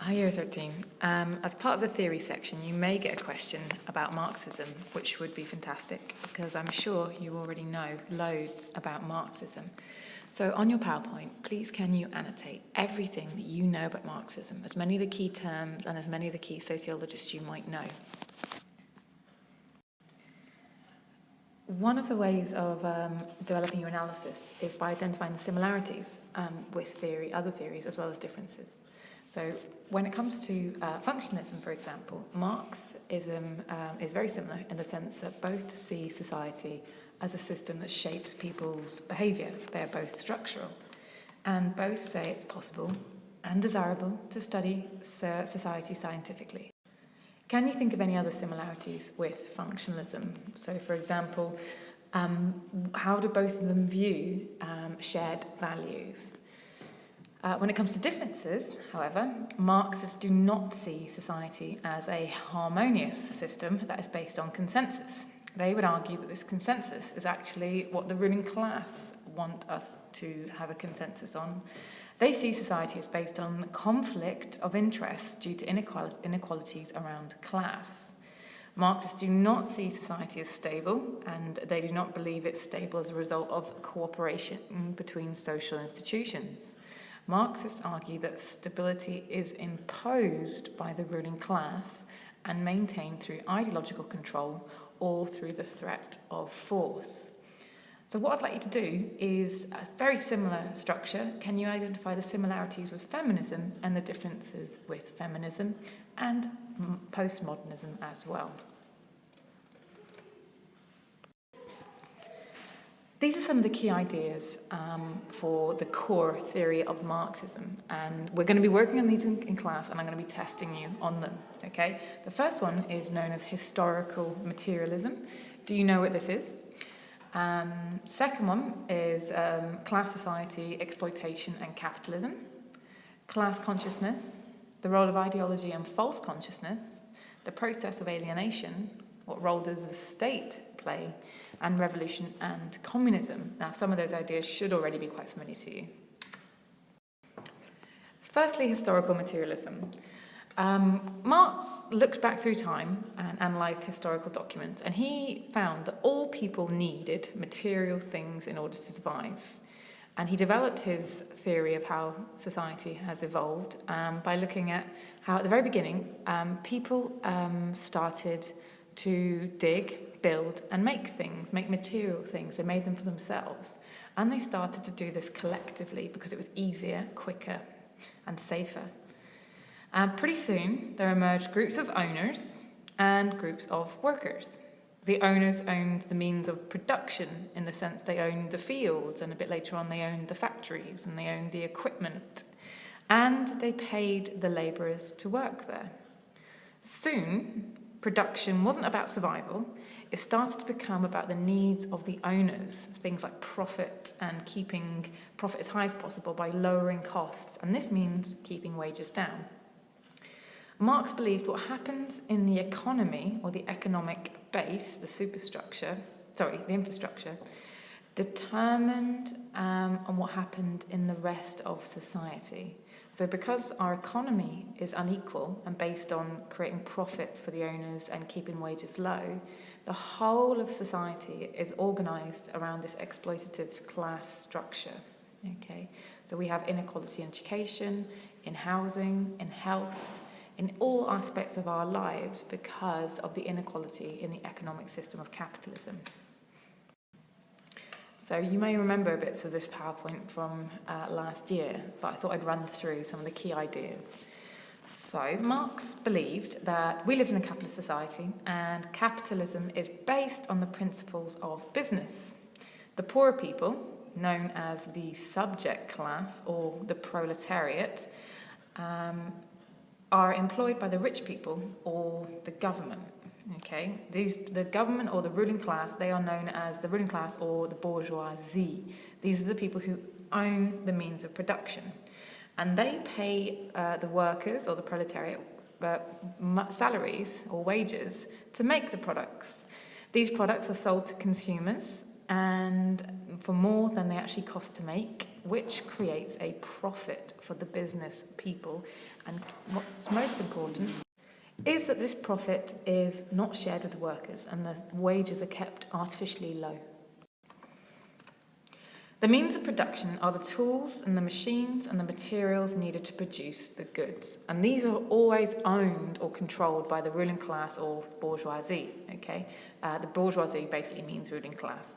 Hi, Year 13. As part of the theory section, you may get a question about Marxism, which would be fantastic, because I'm sure you already know loads about Marxism. So on your PowerPoint, please can you annotate everything that you know about Marxism, as many of the key terms and as many of the key sociologists you might know. One of the ways of developing your analysis is by identifying the similarities with other theories, as well as differences. So when it comes to functionalism, for example, Marxism is very similar in the sense that both see society as a system that shapes people's behaviour. They're both structural, and both say it's possible and desirable to study society scientifically. Can you think of any other similarities with functionalism? So, for example, how do both of them view shared values? When it comes to differences, however, Marxists do not see society as a harmonious system that is based on consensus. They would argue that this consensus is actually what the ruling class want us to have a consensus on. They see society as based on conflict of interest due to inequalities around class. Marxists do not see society as stable, and they do not believe it's stable as a result of cooperation between social institutions. Marxists argue that stability is imposed by the ruling class and maintained through ideological control or through the threat of force. So what I'd like you to do is a very similar structure. Can you identify the similarities with feminism and the differences with feminism and postmodernism as well? These are some of the key ideas for the core theory of Marxism, and we're going to be working on these in class, and I'm going to be testing you on them, okay? The first one is known as historical materialism. Do you know what this is? Second one is class society, exploitation and capitalism. Class consciousness, the role of ideology and false consciousness, the process of alienation, what role does the state play, and revolution and communism. Now, some of those ideas should already be quite familiar to you. Firstly, historical materialism. Marx looked back through time and analysed historical documents, and he found that all people needed material things in order to survive. And he developed his theory of how society has evolved by looking at how, at the very beginning, people started to dig, build and make things, make material things. They made them for themselves. And they started to do this collectively because it was easier, quicker and safer. Pretty soon there emerged groups of owners and groups of workers. The owners owned the means of production in the sense they owned the fields, and a bit later on they owned the factories and they owned the equipment. And they paid the labourers to work there. Soon, production wasn't about survival. It started to become about the needs of the owners, things like profit and keeping profit as high as possible by lowering costs, and this means keeping wages down. Marx believed what happens in the economy, or the economic base, the infrastructure, determined on what happened in the rest of society. So because our economy is unequal and based on creating profit for the owners and keeping wages low, the whole of society is organised around this exploitative class structure. Okay, so we have inequality in education, in housing, in health, in all aspects of our lives because of the inequality in the economic system of capitalism. So you may remember bits of this PowerPoint from last year, but I thought I'd run through some of the key ideas. So Marx believed that we live in a capitalist society and capitalism is based on the principles of business. The poorer people, known as the subject class or the proletariat, are employed by the rich people or the government. Okay, the government or the ruling class, they are known as the ruling class or the bourgeoisie. These are the people who own the means of production. And they pay the workers or the proletariat salaries or wages to make the products. These products are sold to consumers, and for more than they actually cost to make, which creates a profit for the business people. And what's most important is that this profit is not shared with the workers and the wages are kept artificially low. The means of production are the tools and the machines and the materials needed to produce the goods. And these are always owned or controlled by the ruling class or bourgeoisie, okay? The bourgeoisie basically means ruling class.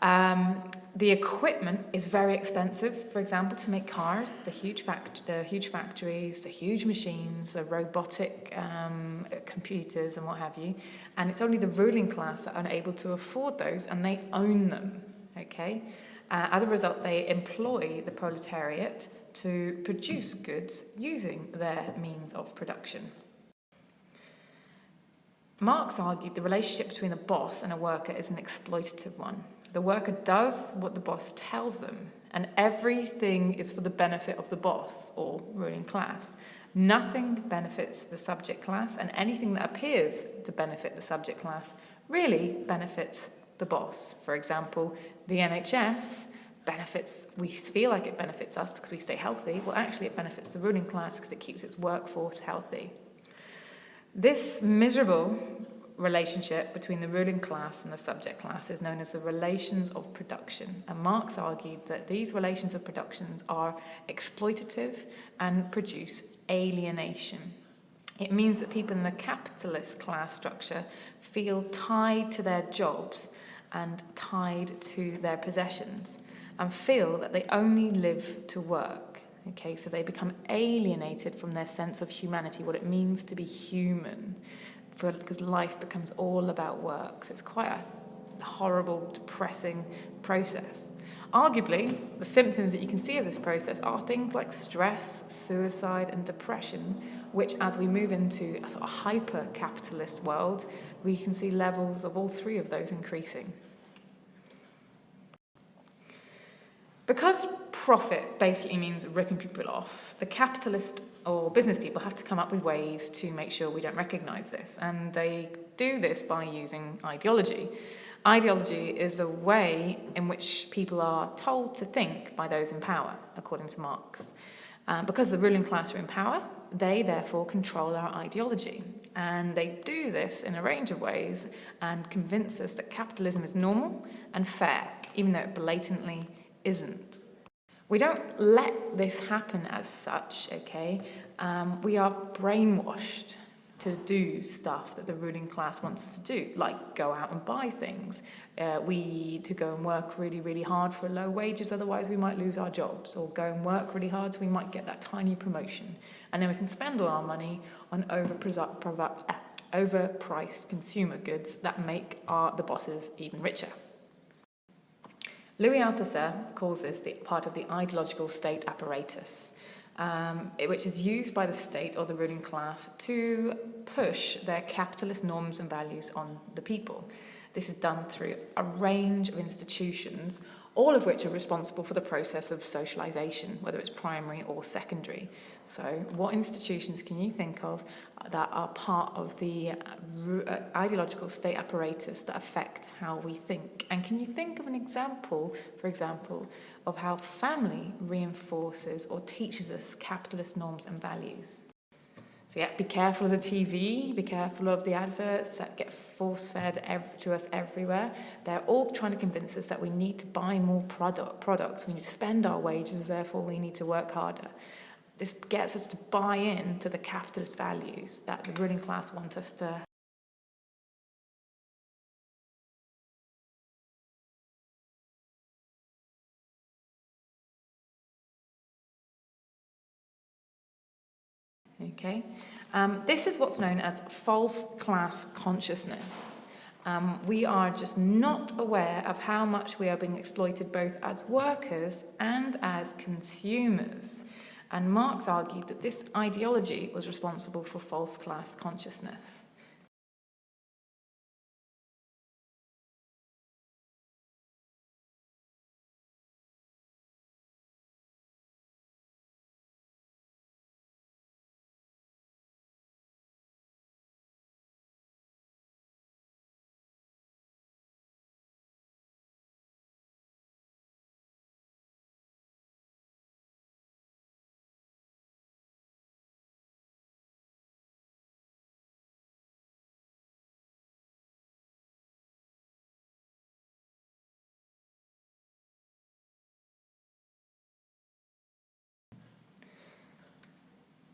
The equipment is very expensive, for example, to make cars, the huge factories, the huge machines, the robotic computers and what have you. And it's only the ruling class that are able to afford those and they own them, okay? As a result, they employ the proletariat to produce goods using their means of production. Marx argued the relationship between a boss and a worker is an exploitative one. The worker does what the boss tells them, and everything is for the benefit of the boss or ruling class. Nothing benefits the subject class, and anything that appears to benefit the subject class really benefits the boss. For example, the NHS benefits, we feel like it benefits us because we stay healthy. Well, actually it benefits the ruling class because it keeps its workforce healthy. This miserable relationship between the ruling class and the subject class is known as the relations of production. And Marx argued that these relations of production are exploitative and produce alienation. It means that people in the capitalist class structure feel tied to their jobs and tied to their possessions and feel that they only live to work. Okay, so they become alienated from their sense of humanity, what it means to be human, because life becomes all about work. So it's quite a horrible, depressing process. Arguably, the symptoms that you can see of this process are things like stress, suicide, and depression, which as we move into a sort of hyper-capitalist world, we can see levels of all three of those increasing. Because profit basically means ripping people off, the capitalist or business people have to come up with ways to make sure we don't recognise this. And they do this by using ideology. Ideology is a way in which people are told to think by those in power, according to Marx. Because the ruling class are in power, they therefore control our ideology. And they do this in a range of ways and convince us that capitalism is normal and fair, even though it blatantly isn't. We don't let this happen as such, okay? We are brainwashed to do stuff that the ruling class wants us to do, like go out and buy things. To go and work really, really hard for low wages, otherwise we might lose our jobs, or go and work really hard so we might get that tiny promotion. And then we can spend all our money on overpriced consumer goods that make the bosses even richer. Louis Althusser calls this part of the ideological state apparatus, which is used by the state or the ruling class to push their capitalist norms and values on the people. This is done through a range of institutions, all of which are responsible for the process of socialization, whether it's primary or secondary. So what institutions can you think of that are part of the ideological state apparatus that affect how we think? And can you think of an example, for example, of how family reinforces or teaches us capitalist norms and values? So yeah, be careful of the TV, be careful of the adverts that get force-fed to us everywhere. They're all trying to convince us that we need to buy more products, we need to spend our wages, therefore we need to work harder. This gets us to buy into the capitalist values that the ruling class want us to. Okay, this is what's known as false class consciousness. We are just not aware of how much we are being exploited both as workers and as consumers. And Marx argued that this ideology was responsible for false class consciousness.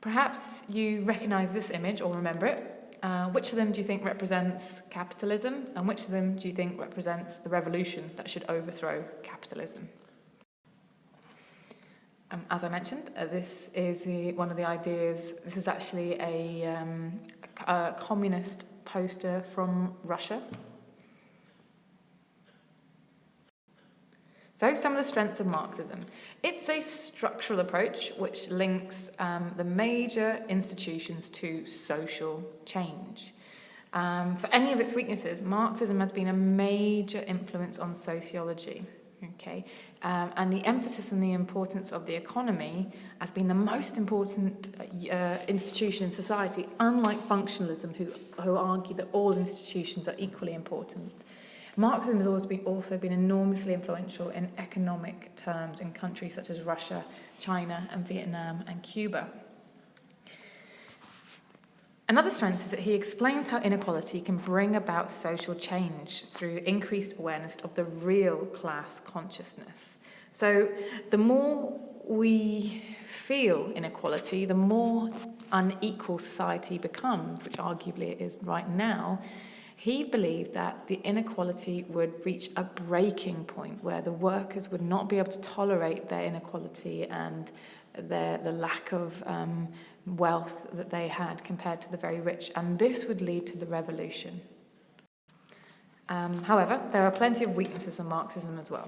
Perhaps you recognise this image or remember it. Which of them do you think represents capitalism, and which of them do you think represents the revolution that should overthrow capitalism? As I mentioned, this is one of the ideas. This is actually a communist poster from Russia. So, some of the strengths of Marxism. It's a structural approach which links the major institutions to social change. For any of its weaknesses, Marxism has been a major influence on sociology. Okay, and the emphasis on the importance of the economy has been the most important institution in society, unlike functionalism, who argue that all institutions are equally important. Marxism has also been enormously influential in economic terms in countries such as Russia, China, and Vietnam and Cuba. Another strength is that he explains how inequality can bring about social change through increased awareness of the real class consciousness. So the more we feel inequality, the more unequal society becomes, which arguably it is right now. He believed that the inequality would reach a breaking point where the workers would not be able to tolerate their inequality and the lack of wealth that they had compared to the very rich, and this would lead to the revolution. However, there are plenty of weaknesses in Marxism as well.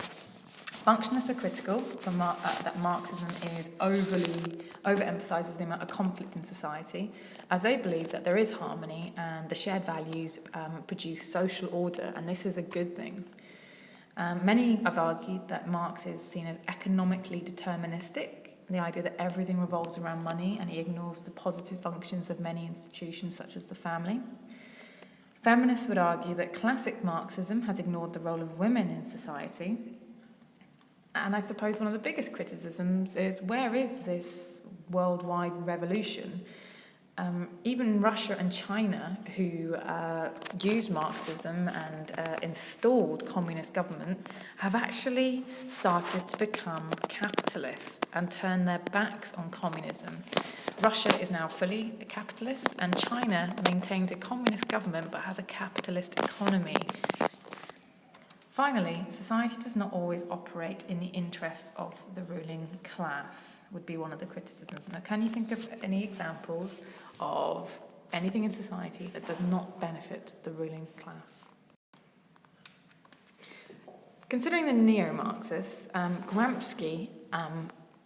Functionalists are critical that Marxism is overemphasises the amount of conflict in society, as they believe that there is harmony and the shared values produce social order, and this is a good thing. Many have argued that Marx is seen as economically deterministic, the idea that everything revolves around money, and he ignores the positive functions of many institutions such as the family. Feminists would argue that classic Marxism has ignored the role of women in society. And I suppose one of the biggest criticisms is, where is this worldwide revolution? Even Russia and China, who used Marxism and installed communist government, have actually started to become capitalist and turn their backs on communism. Russia is now fully a capitalist, and China maintains a communist government but has a capitalist economy. Finally, society does not always operate in the interests of the ruling class, would be one of the criticisms. Now, can you think of any examples of anything in society that does not benefit the ruling class? Considering the Neo-Marxists, Gramsci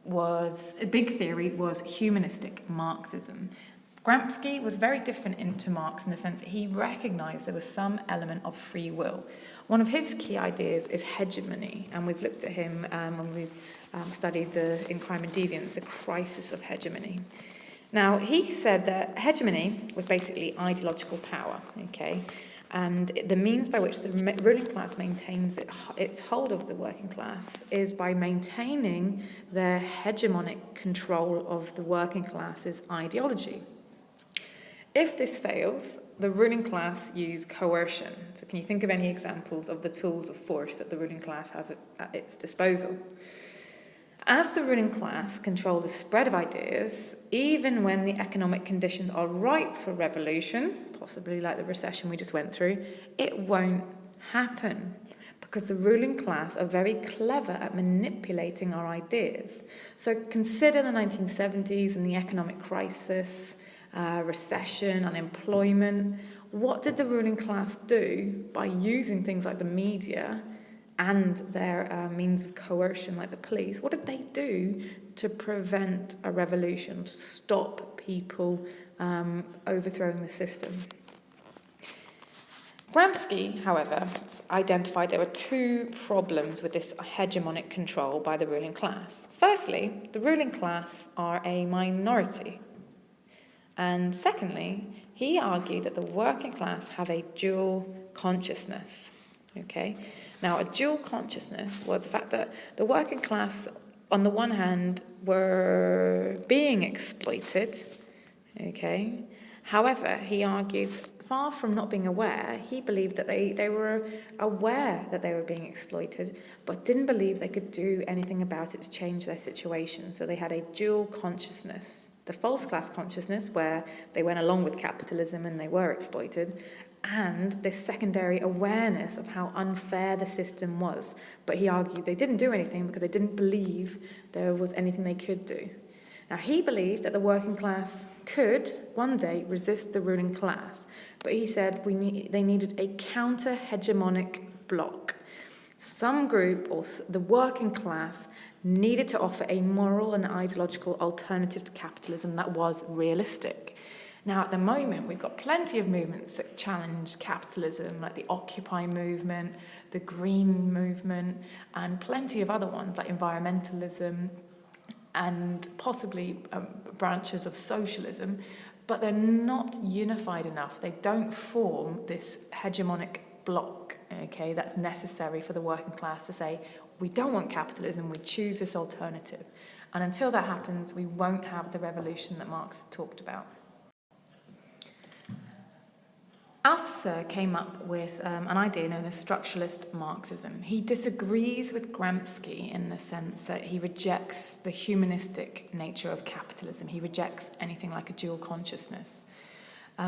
was a big theory was humanistic Marxism. Gramsci was very different to Marx in the sense that he recognised there was some element of free will. One of his key ideas is hegemony, and we've looked at him when we've studied In Crime and Deviance, the crisis of hegemony. Now, he said that hegemony was basically ideological power, okay, and the means by which the ruling class maintains its hold of the working class is by maintaining their hegemonic control of the working class's ideology. If this fails, the ruling class use coercion. So can you think of any examples of the tools of force that the ruling class has at its disposal? As the ruling class control the spread of ideas, even when the economic conditions are ripe for revolution, possibly like the recession we just went through, it won't happen because the ruling class are very clever at manipulating our ideas. So consider the 1970s and the economic crisis, recession, unemployment. What did the ruling class do by using things like the media and their means of coercion like the police? What did they do to prevent a revolution, to stop people overthrowing the system? Gramsci, however, identified there were two problems with this hegemonic control by the ruling class. Firstly, the ruling class are a minority. And secondly, he argued that the working class have a dual consciousness. Okay? Now, a dual consciousness was the fact that the working class, on the one hand, were being exploited. Okay? However, he argued, far from not being aware, he believed that they were aware that they were being exploited, but didn't believe they could do anything about it to change their situation. So they had a dual consciousness the false class consciousness, where they went along with capitalism and they were exploited, and this secondary awareness of how unfair the system was. But he argued they didn't do anything because they didn't believe there was anything they could do. Now, he believed that the working class could one day resist the ruling class, but he said they needed a counter-hegemonic bloc. Some group, or the working class, needed to offer a moral and ideological alternative to capitalism that was realistic. Now, at the moment, we've got plenty of movements that challenge capitalism, like the Occupy movement, the Green movement, and plenty of other ones like environmentalism and possibly branches of socialism, but they're not unified enough. They don't form this hegemonic bloc, okay, that's necessary for the working class to say, we don't want capitalism, we choose this alternative. And until that happens, we won't have the revolution that Marx talked about. Althusser came up with an idea known as Structuralist Marxism. He disagrees with Gramsci in the sense that he rejects the humanistic nature of capitalism. He rejects anything like a dual consciousness.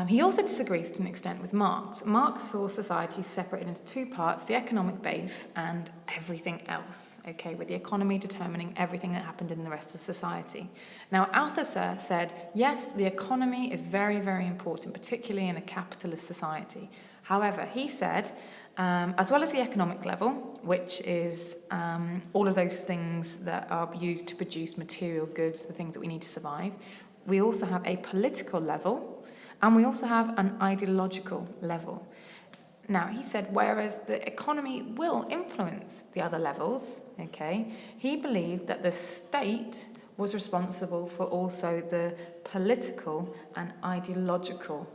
He also disagrees to an extent with Marx. Marx saw society separated into two parts, the economic base and everything else, okay, with the economy determining everything that happened in the rest of society. Now, Althusser said, yes, the economy is very, very important, particularly in a capitalist society. However, he said, as well as the economic level, which is all of those things that are used to produce material goods, the things that we need to survive, we also have a political level, and we also have an ideological level. Now, he said, whereas the economy will influence the other levels, okay, he believed that the state was responsible for also the political and ideological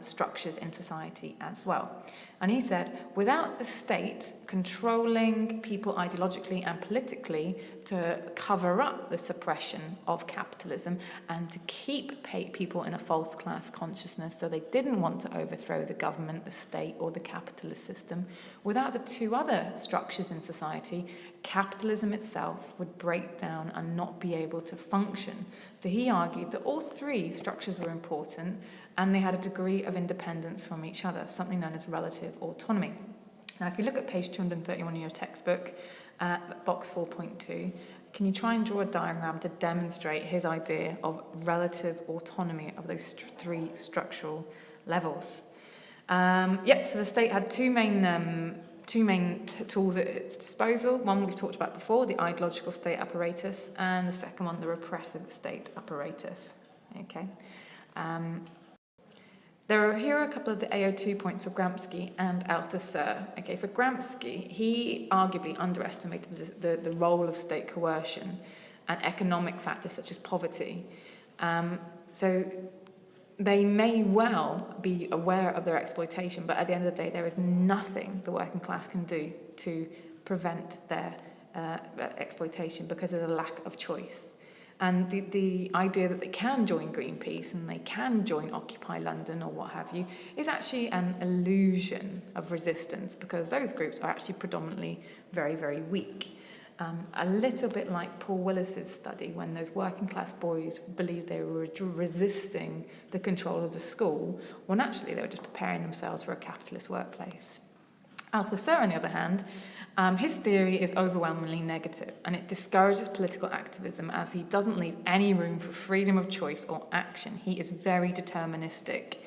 structures in society as well. And he said, without the state controlling people ideologically and politically to cover up the suppression of capitalism and to keep people in a false class consciousness so they didn't want to overthrow the government, the state, or the capitalist system, without the two other structures in society, capitalism itself would break down and not be able to function. So he argued that all three structures were important and they had a degree of independence from each other, something known as relative autonomy. Now, if you look at page 231 in your textbook, box 4.2, can you try and draw a diagram to demonstrate his idea of relative autonomy of those three structural levels? So the state had two main tools at its disposal. One we've talked about before, the ideological state apparatus, and the second one, the repressive state apparatus. Okay. Here are a couple of the AO2 points for Gramsci and Althusser. Okay, for Gramsci, he arguably underestimated the role of state coercion and economic factors such as poverty. So they may well be aware of their exploitation, but at the end of the day, there is nothing the working class can do to prevent their exploitation because of the lack of choice. And the idea that they can join Greenpeace and they can join Occupy London or what have you is actually an illusion of resistance because those groups are actually predominantly very, very weak. A little bit like Paul Willis's study when those working class boys believed they were resisting the control of the school, when actually they were just preparing themselves for a capitalist workplace. Althusser, on the other hand, his theory is overwhelmingly negative, and it discourages political activism as he doesn't leave any room for freedom of choice or action. He is very deterministic,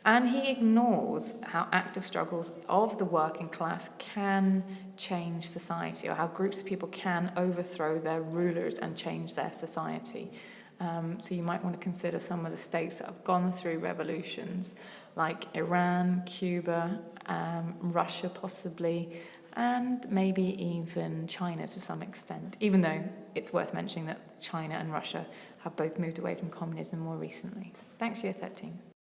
and he ignores how active struggles of the working class can change society, or how groups of people can overthrow their rulers and change their society. So you might want to consider some of the states that have gone through revolutions, like Iran, Cuba, Russia possibly, and maybe even China to some extent, even though it's worth mentioning that China and Russia have both moved away from communism more recently. Thanks, Year 13.